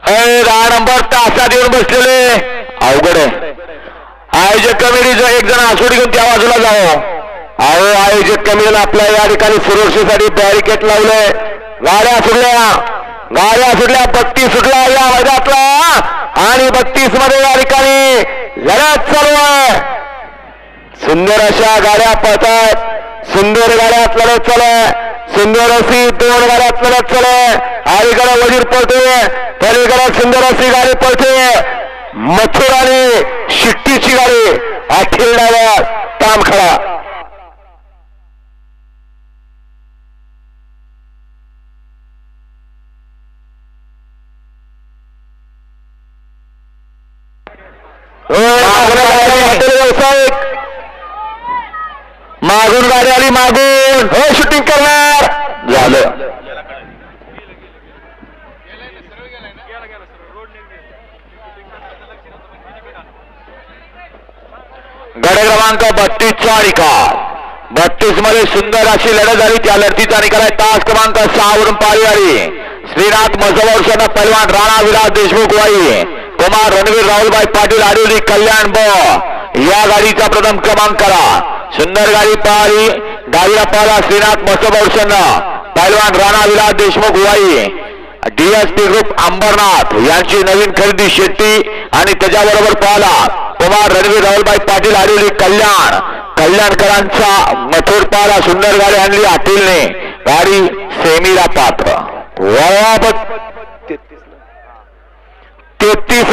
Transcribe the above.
10 number तासात येऊन बसलेले अवघड आहे. आयोजक कमिटीचा एक जण आसोडी घेऊन त्या बाजूला जाओ. अहो आयोजक कमिटीला आपल्या या ठिकाणी सुरक्षेसाठी बॅरिकेड लावलंय. गाड्या सुटल्या 32 सुटला या मैदानातला आणि 32 मध्ये या ठिकाणी लढत चालू आहे. सुंदर अशा गाड्या पळतात. सुंदर गाड्यात लढत चालू आहे. सुंदर अशी 2 गाड्यात लढत चालू आहे. अलीकडे वजीर पळतोय, पलीकडे सुंदर अशी गाडी पळते. मथुर आणि शिट्टीची गाडी अखिल डायवर तामखडा. मागून गाडी आली, मागून हो शूटिंग करणार झालं. गड क्रमांक 32 चा निकाल. 32 मध्ये सुंदर अशी लढत झाली. त्या लढतीचा निकाल आहे तास क्रमांक 6 वरून पाळी आली. श्रीनाथ मसवडसह पैलवान राणा विलास देशमुख वाई, कुमार रणवीर राहुलभाई पाटील आडोली कल्याण ब या गाडीचा प्रथम क्रमांक करा. सुंदर गाडी पाळी. डावीला पाला श्रीनाथ मसवडसह पैलवान राणा विलास देशमुख वाई. डीएसपी ग्रुप अंबरनाथ यांची नवीन खरेदी शेट्टी आणि त्याच्याबरोबर पाला कुमार रणवीर राहुलभाई पाटील आडोली कल्याणकरांचा मथुर पाला. सुंदर गाडी आणली अतुलने. गाडी सेमीला पात्र. 33